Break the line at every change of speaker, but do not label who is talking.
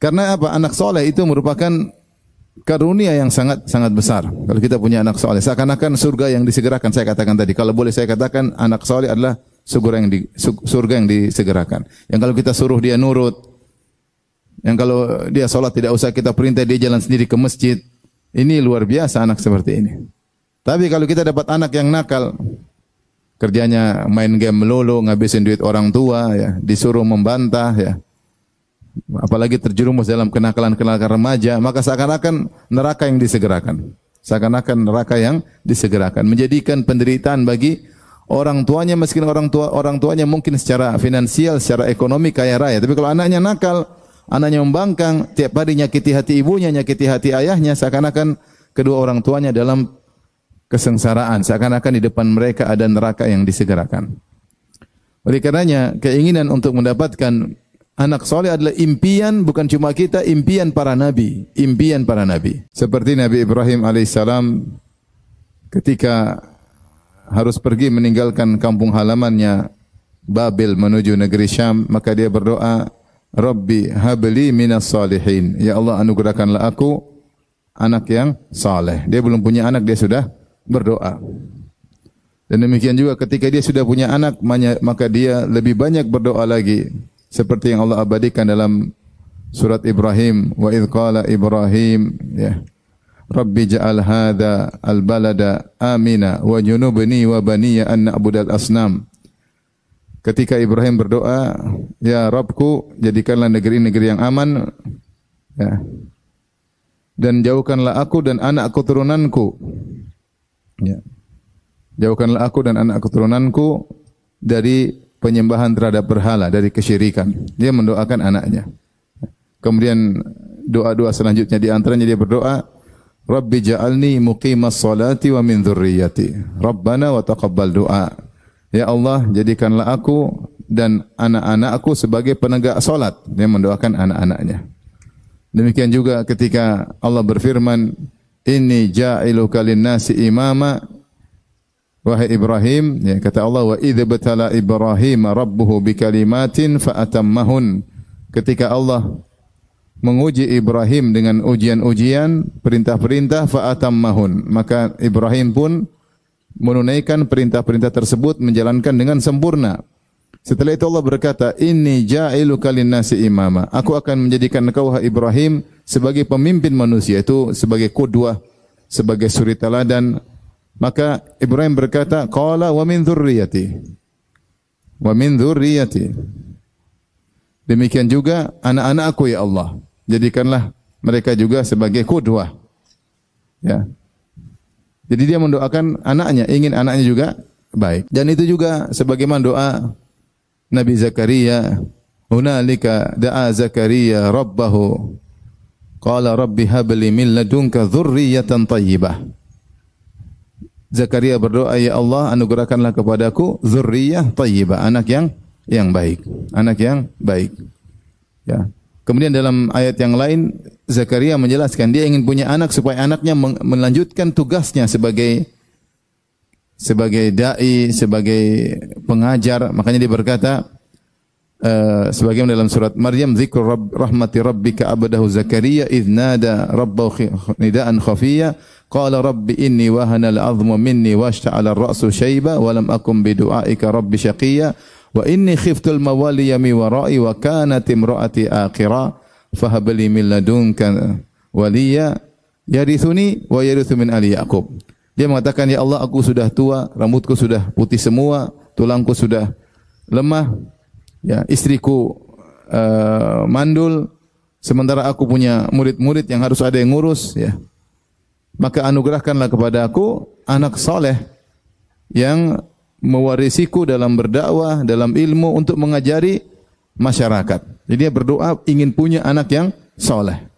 Karena apa? Anak soleh itu merupakan karunia yang sangat besar. Kalau kita punya anak soleh, seakan-akan surga yang disegerakan. Saya katakan tadi, kalau boleh saya katakan, anak soleh adalah surga yang disegerakan. Yang kalau kita suruh dia nurut, yang kalau dia sholat tidak usah kita perintah, dia jalan sendiri ke masjid. Ini luar biasa anak seperti ini. Tapi kalau kita dapat anak yang nakal, kerjanya main game melulu, ngabisin duit orang tua, ya, disuruh membantah, ya, apalagi terjerumus dalam kenakalan-kenakalan remaja, maka seakan-akan neraka yang disegerakan. Seakan-akan neraka yang disegerakan, menjadikan penderitaan bagi orang tuanya, meskipun orang tuanya mungkin secara finansial, secara ekonomi kaya raya, tapi kalau anaknya nakal, anaknya membangkang, tiap hari nyakiti hati ibunya, nyakiti hati ayahnya, seakan-akan kedua orang tuanya dalam kesengsaraan, seakan-akan di depan mereka ada neraka yang disegerakan. Oleh karenanya, keinginan untuk mendapatkan anak soleh adalah impian bukan cuma kita, impian para nabi, impian para nabi. Seperti Nabi Ibrahim alaihissalam ketika harus pergi meninggalkan kampung halamannya Babil menuju negeri Syam, maka dia berdoa, Rabbi habli minas salihin. Ya Allah, anugerahkanlah aku anak yang saleh. Dia belum punya anak, dia sudah berdoa. Dan demikian juga ketika dia sudah punya anak, maka dia lebih banyak berdoa lagi. Seperti yang Allah abadikan dalam surat Ibrahim, wa idh qala Ibrahim, ya, Rabbi ja'al hadha al-balada amina wa junubni wa baniya an na'budal asnam. Ketika Ibrahim berdoa, ya Rabbku, jadikanlah negeri-negeri yang aman, ya, dan jauhkanlah aku dan anak keturunanku, ya, jauhkanlah aku dan anak keturunanku dari penyembahan terhadap berhala, dari kesyirikan. Dia mendoakan anaknya. Kemudian doa-doa selanjutnya di antaranya dia berdoa, Rabbi ja'alni muqimas salati wa min dzurriyyati. Rabbana wa taqabbal du'a. Ya Allah, jadikanlah aku dan anak-anakku sebagai penegak salat. Dia mendoakan anak-anaknya. Demikian juga ketika Allah berfirman, Inni ja'iluka lin-nasi imama. Wahai Ibrahim, ya, kata Allah, wa idza batala Ibrahim rabbuhu bikalimatin fa atammahun. Ketika Allah menguji Ibrahim dengan ujian-ujian, perintah-perintah, fa atammahun, maka Ibrahim pun menunaikan perintah-perintah tersebut, menjalankan dengan sempurna. Setelah itu Allah berkata, Inni ja'iluka lin-nasi imama. Aku akan menjadikan engkau, wahai Ibrahim, sebagai pemimpin manusia, itu sebagai qudwah, sebagai suri teladan. Maka Ibrahim berkata, qala wa min dzurriyyati. Wa min dzurriyyati. Demikian juga anak-anakku ya Allah. Jadikanlah mereka juga sebagai qudwah. Ya. Jadi dia mendoakan anaknya, ingin anaknya juga baik. Dan itu juga sebagaimana doa Nabi Zakaria, hunalika da'a Zakaria rabbahu qala rabbi habli min ladunka dzurriyyatan thayyibah. Zakaria berdoa, ya Allah, anugerahkanlah kepadaku dzurriyyah thayyibah, anak yang baik, anak yang baik. Ya. Kemudian dalam ayat yang lain Zakaria menjelaskan dia ingin punya anak supaya anaknya melanjutkan tugasnya sebagai dai, sebagai pengajar. Makanya dia berkata sebagaimana dalam surat Maryam, dzikru rahmati rabbika abdahu Zakaria idz nada rabbahu nidaan khafiyya qala rabbi inni wahana al-'azmu minni washta'ala ar-ra'su shayba wa lam akum bi du'aika rabbi shaqiyya wa inni khiftu al-mawaliya min wara'i wa kanat imra'ati aqira fahab li min ladunka waliya yarithuni wa yarithu min ali Yaqub. Dia mengatakan, ya Allah, aku sudah tua, rambutku sudah putih semua, tulangku sudah lemah, ya, istriku mandul, sementara aku punya murid-murid yang harus ada yang ngurus, ya. Maka anugerahkanlah kepada aku anak soleh yang mewarisiku dalam berdakwah, dalam ilmu untuk mengajari masyarakat. Jadi dia berdoa ingin punya anak yang soleh.